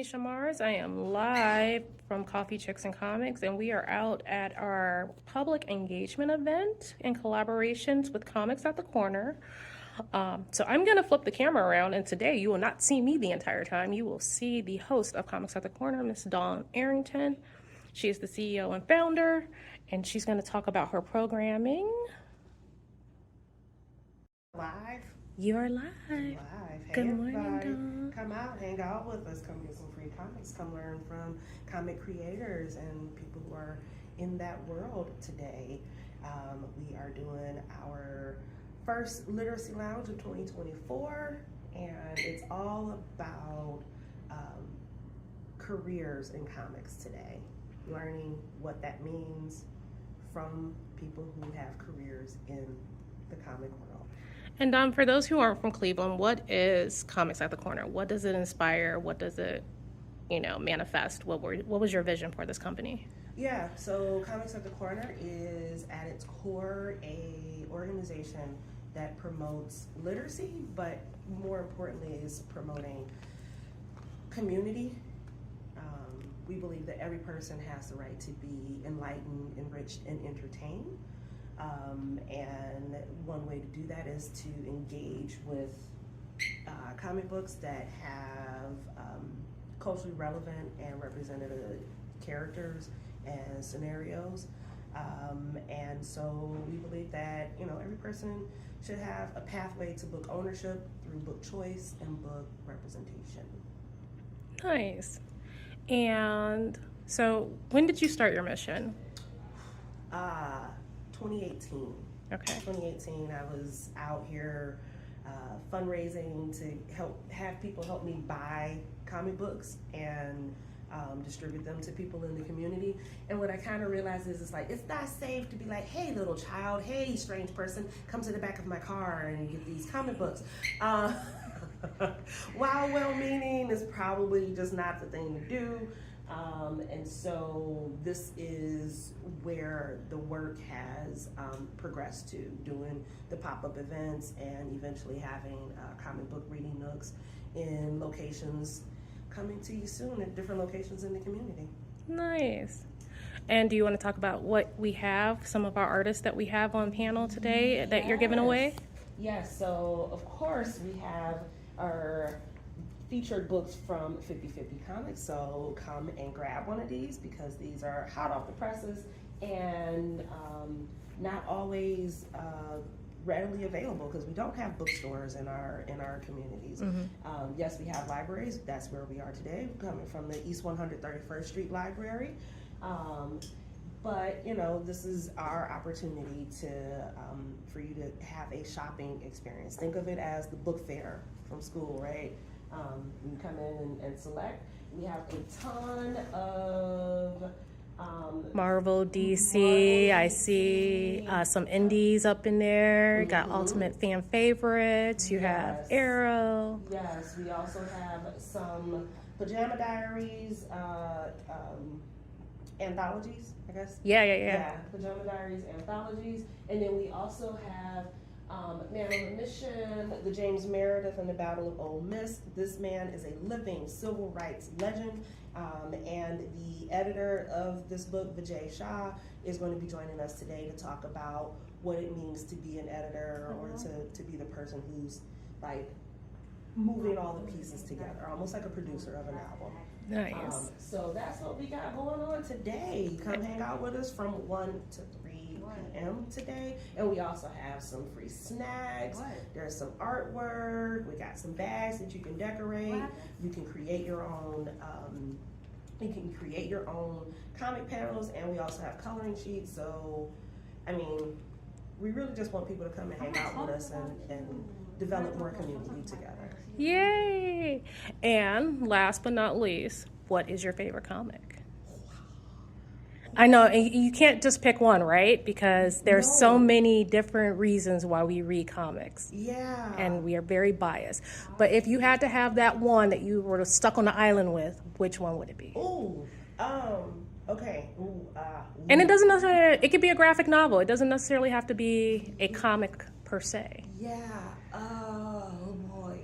Tanisha Mars. I am live from Coffee, Chix, and Comics, and we are out at our public engagement event in collaborations with Comics at the Corner. So I'm going to flip the camera around, and today you will not see me the entire time. You will see the host of Comics at the Corner, Miss Dawn Arrington. She is the CEO and founder, and she's going to talk about her programming. Live? You are live. Live. Hey, Good morning, everybody. Dawn. Come out, hang out with us, come get some free comics, come learn from comic creators and people who are in that world today. We are doing our first Literacy Lounge of 2024, and it's all about careers in comics today. Learning what that means from people who have careers in the comic world. And for those who aren't from Cleveland, what is Comics at the Corner? What does it inspire? What does it, manifest? What was your vision for this company? Yeah, so Comics at the Corner is at its core a organization that promotes literacy, but more importantly is promoting community. We believe that every person has the right to be enlightened, enriched, and entertained. And one way to do that is to engage with comic books that have culturally relevant and representative characters and scenarios. And so we believe that, every person should have a pathway to book ownership through book choice and book representation. Nice. And so when did you start your mission? 2018. Okay. 2018, I was out here fundraising to have people help me buy comic books and distribute them to people in the community. And what I kind of realized is it's not safe to be like, hey, little child, hey, strange person, come to the back of my car and get these comic books. While well-meaning, is probably just not the thing to do. And so this is where the work has progressed to, doing the pop-up events and eventually having comic book reading nooks in locations coming to you soon at different locations in the community. Nice. And do you want to talk about what we have, some of our artists that we have on panel today that you're giving away? Yes, so of course we have our featured books from 50/50 Comics, so come and grab one of these because these are hot off the presses and not always readily available because we don't have bookstores in our communities. Mm-hmm. Yes, we have libraries. That's where we are today, coming from the East 131st Street Library. But this is our opportunity for you to have a shopping experience. Think of it as the book fair from school, right? You come in and select. We have a ton of Marvel, DC, I see some indies up in there. Got Ultimate Fan Favorites. You have Arrow. Yes, we also have some Pajama Diaries, anthologies, I guess. Yeah. Pajama Diaries anthologies. And then we also have Man on a Mission, the James Meredith and the Battle of Ole Miss. This man is a living civil rights legend, and the editor of this book, Vijay Shah, is going to be joining us today to talk about what it means to be an editor or to be the person who's moving all the pieces together, almost like a producer of an album. Nice. So that's what we got going on today. Come hang out with us from 1 to 3 p.m. today. And we also have some free snacks. There's some artwork. We got some bags that you can decorate. You can create your own comic panels, and we also have coloring sheets. So, we really just want people to come and hang out with us and develop more community together. Yay! And last but not least, what is your favorite comic? I know you can't just pick one, right? Because there's so many different reasons why we read comics. Yeah. And we are very biased. But if you had to have that one that you were stuck on the island with, which one would it be? Okay. And it doesn't necessarily, it could be a graphic novel. It doesn't necessarily have to be a comic per se. Yeah. Oh boy.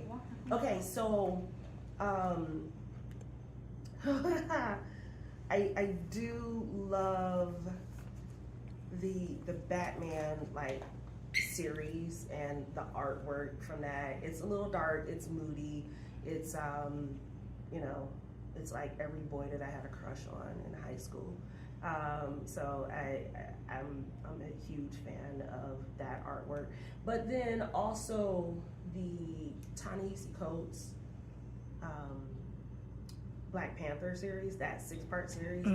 Okay, so I do love the Batman like series and the artwork from that. It's a little dark, it's moody, it's you know, it's like every boy that I had a crush on in high school. So I'm a huge fan of that artwork. But then also the Ta-Nehisi Coates Black Panther series, that 6-part series.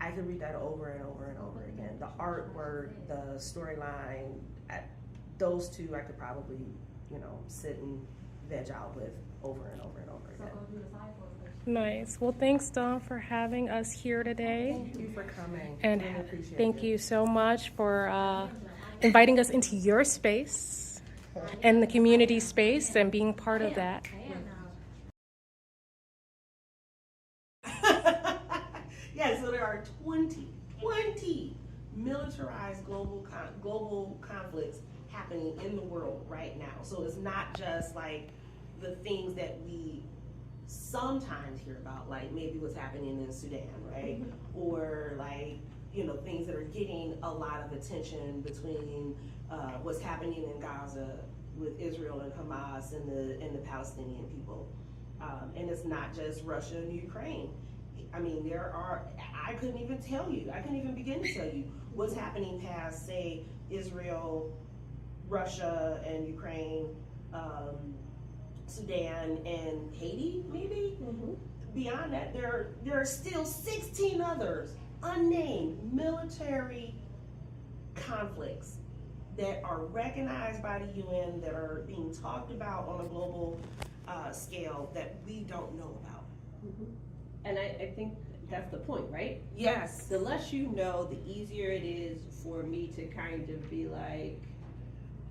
I could read that over and over and over again. The artwork, the storyline, those two I could probably, you know, sit and veg out with over and over and over again. Nice. Well, thanks, Dawn, for having us here today. Thank you for coming. And really appreciate thank it. you so much for inviting us into your space and the community space and being part of that. Yeah, so there are 20 militarized global conflicts happening in the world right now. So it's not just like the things that we sometimes hear about, like maybe what's happening in Sudan, right? Or like, you know, things that are getting a lot of attention between what's happening in Gaza with Israel and Hamas and the Palestinian people. And it's not just Russia and Ukraine. I mean, I couldn't even begin to tell you what's happening past, say, Israel, Russia, and Ukraine, Sudan, and Haiti, maybe? Beyond that, there are still 16 others, unnamed military conflicts that are recognized by the UN, that are being talked about on a global scale that we don't know about. And I think that's the point, right? Yes. The less you know, the easier it is for me to kind of be like,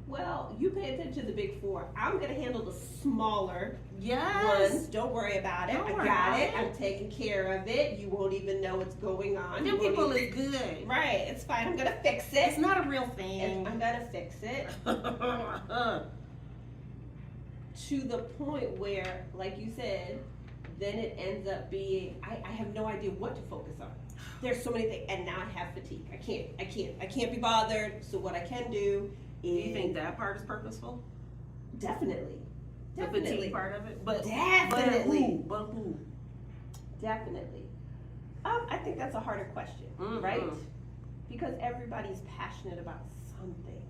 well, you pay attention to the big four. I'm going to handle the smaller ones. Don't worry about it. I got it. I'm taking care of it. You won't even know what's going on. Them people is good. Right. It's fine. I'm going to fix it. It's not a real thing. I'm going to fix it. To the point where, like you said, then it ends up being, I have no idea what to focus on. There's so many things, and now I have fatigue. I can't be bothered. So what I can do is. Do you think that part is purposeful? Definitely. The fatigue part of it? But Definitely. But who? Definitely. I think that's a harder question, right? Because everybody's passionate about something.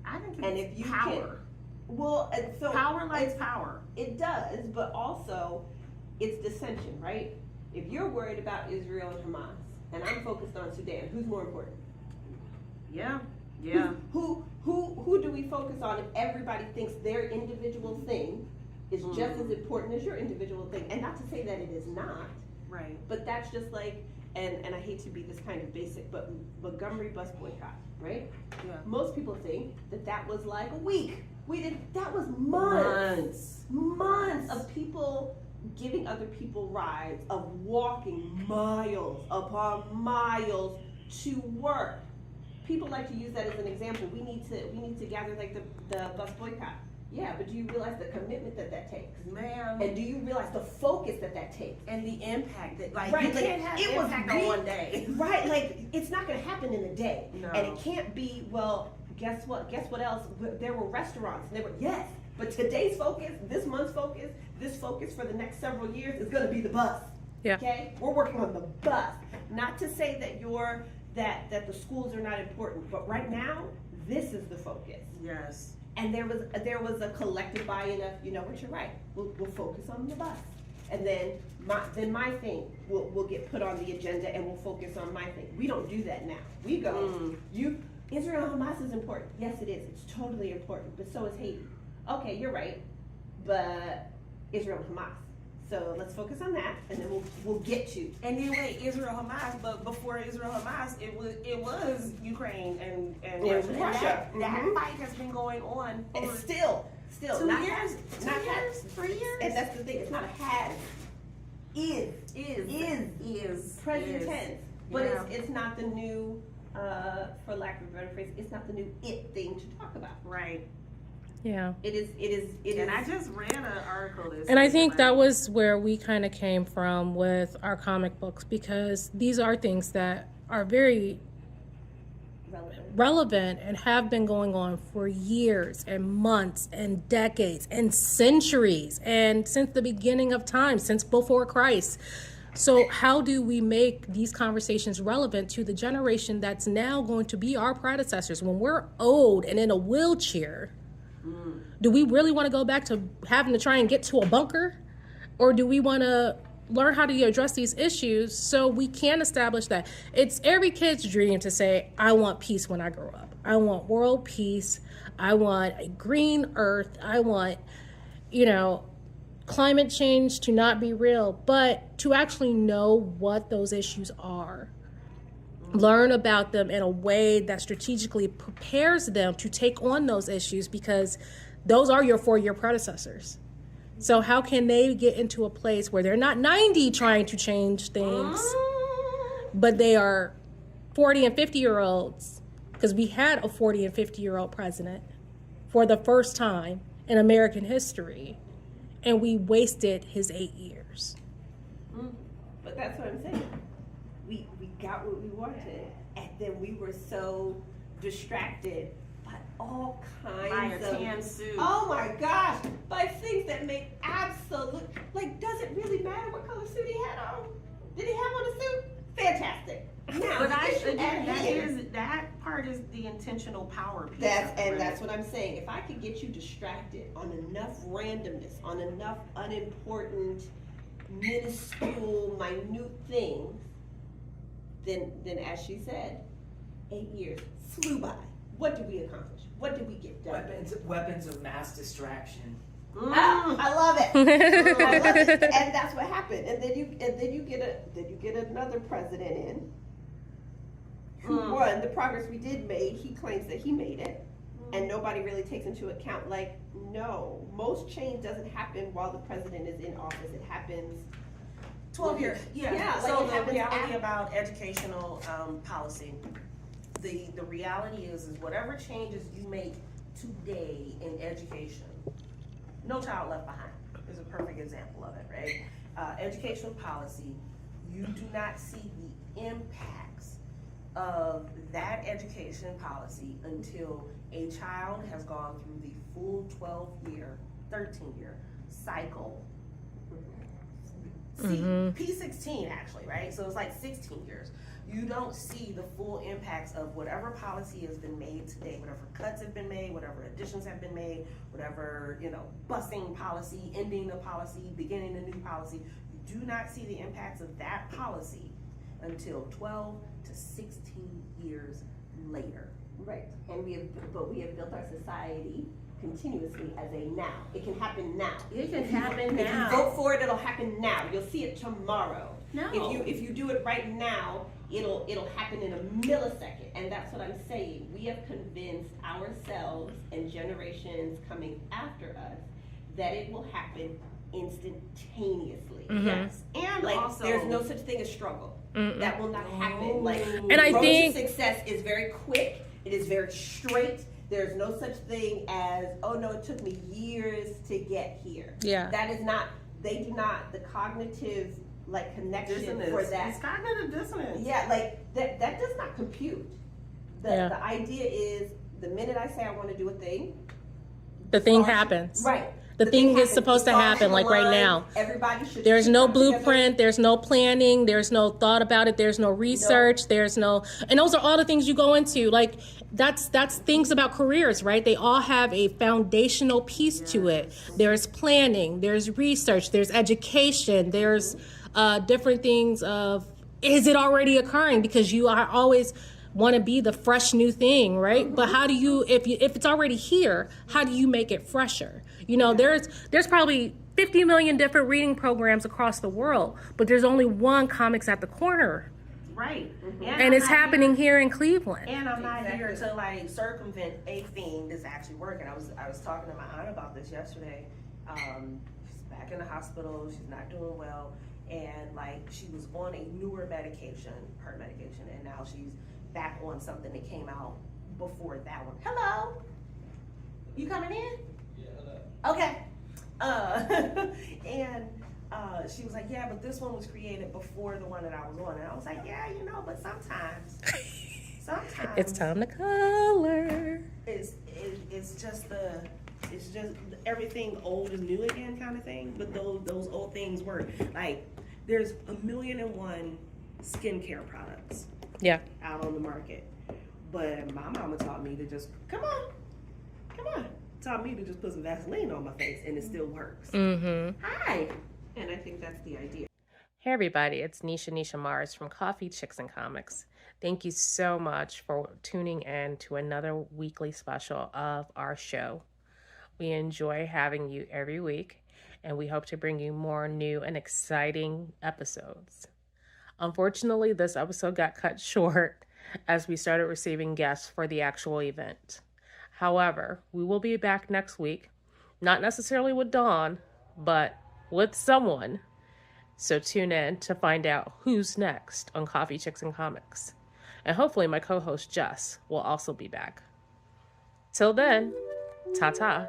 I think And it's if you power. Well, and so Power likes power. It does, but also it's dissension, right? If you're worried about Israel and Hamas, and I'm focused on Sudan, who's more important? Yeah. Who do we focus on if everybody thinks their individual thing is just as important as your individual thing? And not to say that it is not, Right. but that's just like, and I hate to be this kind of basic, but Montgomery bus boycott, right? Yeah. Most people think that was like a week. That was months of people giving other people rides, of walking miles upon miles to work. People like to use that as an example. We need to gather like the bus boycott. Yeah, but do you realize the commitment that takes? Man. And do you realize the focus that takes? And the impact that, like, Right, you like, can't have it was impact on one day. Right, like it's not going to happen in a day. No. And it can't be, well, guess what else? There were restaurants. Yes, but today's focus, this month's focus, this focus for the next several years is going to be the bus. Yeah. Okay? We're working on the bus. Not to say that that the schools are not important, but right now, this is the focus. Yes. And there was a collective buy-in of, you know what, you're right. We'll focus on the bus. And then my thing will get put on the agenda, and we'll focus on my thing. We don't do that now. We go, Israel and Hamas is important. Yes, it is. It's totally important. But so is Haiti. Okay, you're right. But Israel and Hamas. So let's focus on that, and then we'll get to. And then wait, Israel Hamas, but before Israel Hamas, it was Ukraine and Russia. And Russia. that fight has been going on for It's still 2 not years, 3 years. And that's the thing. It's not a has. Is present tense. But Yeah. it's not the new, for lack of a better phrase, it's not the new it thing to talk about. Right. Yeah. It is. And I just read an article that And I says think about- that was where we kind of came from with our comic books, because these are things that are very relevant and have been going on for years and months and decades and centuries, and since the beginning of time, since before Christ. So how do we make these conversations relevant to the generation that's now going to be our predecessors? When we're old and in a wheelchair, do we really want to go back to having to try and get to a bunker? Or do we want to learn how to address these issues so we can establish that it's every kid's dream to say, I want peace when I grow up. I want world peace. I want a green earth. I want, climate change to not be real, but to actually know what those issues are. Learn about them in a way that strategically prepares them to take on those issues, because those are your 4-year predecessors. So how can they get into a place where they're not 90 trying to change things, but they are 40 and 50-year-olds? Because we had a 40 and 50-year-old president for the first time in American history, and we wasted his 8 years. But that's what I'm saying. We got what we wanted, and then we were so distracted by all By kinds a of tan suit. oh my gosh, by things that make absolute, like, does it really matter what color suit he had on? Did he have on a suit? Fantastic. Now, But the issue at hand- that part is the intentional power piece. that's what I'm saying. If I could get you distracted on enough randomness, on enough unimportant, minuscule, minute things, then as she said, 8 years flew by. What did we accomplish? What did we get done? Weapons of mass distraction. I love it. I love it. And that's what happened. And then you get another president in who won. The progress we did make, he claims that he made it, and nobody really takes into account. Like, no, most change doesn't happen while the president is in office. It happens 12 years. Yeah. Yeah, So like it the happens reality after. about educational policy, the reality is whatever changes you make today in education, No Child Left Behind is a perfect example of it, right? Educational policy, you do not see the impacts of that education policy until a child has gone through the full 12-year, 13-year cycle. P16 actually, right? So it's like 16 years. You don't see the full impacts of whatever policy has been made today, whatever cuts have been made, whatever additions have been made, whatever, busing policy, ending the policy, beginning a new policy. You do not see the impacts of that policy until 12 to 16 years later. Right, and we have built our society continuously as a now. It can happen now. It can happen If now. you vote for it, it'll happen now. You'll see it tomorrow. No. If you do it right now, it'll happen in a millisecond. And that's what I'm saying. We have convinced ourselves and generations coming after us that it will happen instantaneously. Yes. And Like, also, there's no such thing as struggle. That will not happen. Like, And I road think- to success is very quick. It is very straight. There's no such thing as, oh no, it took me years to get here. Yeah. That is not, they do not, the cognitive, like, connection dissonance. for that. It's cognitive dissonance. Yeah, like, that does not compute. The idea is, the minute I say I want to do a thing. The thing happens. Right. The thing is happens. supposed to It falls happen, in like right line. now. Everybody should. There's no come together. blueprint, there's no planning, there's no thought about it, there's no research, there's no, and those are all the things you go into. Like, that's things about careers, right? They all have a foundational piece to it. There's planning, there's research, there's education, there's different things of, is it already occurring? Because you are always want to be the fresh new thing, right? But how do you, if it's already here, how do you make it fresher? There's probably 50 million different reading programs across the world, but there's only one Comix at the Corner, Right. and it's happening here in Cleveland. And I'm not here to like circumvent a thing that's actually working. I was talking to my aunt about this yesterday. She's back in the hospital. She's not doing well, and like she was on a newer medication, her medication, and now she's back on something that came out before that one. Hello. You coming in? Yeah. Okay. And she was like, yeah, but this one was created before the one that I was on. And I was like, yeah, you know, but sometimes It's time to color. it's just everything old is new again kind of thing. But those old things work. Like there's 1,000,001 skincare products Yeah. out on the market. But my mama taught me to just come on. Taught me to just put some Vaseline on my face and it still works. Mm-hmm. Hi. And I think that's the idea. Hey everybody, it's Nisha Mars from Coffee, Chix, and Comics. Thank you so much for tuning in to another weekly special of our show. We enjoy having you every week, and we hope to bring you more new and exciting episodes. Unfortunately, this episode got cut short as we started receiving guests for the actual event. However, we will be back next week, not necessarily with Dawn, but with someone. So tune in to find out who's next on Coffee, Chix, and Comics. And hopefully my co-host Jess will also be back. Till then, ta-ta.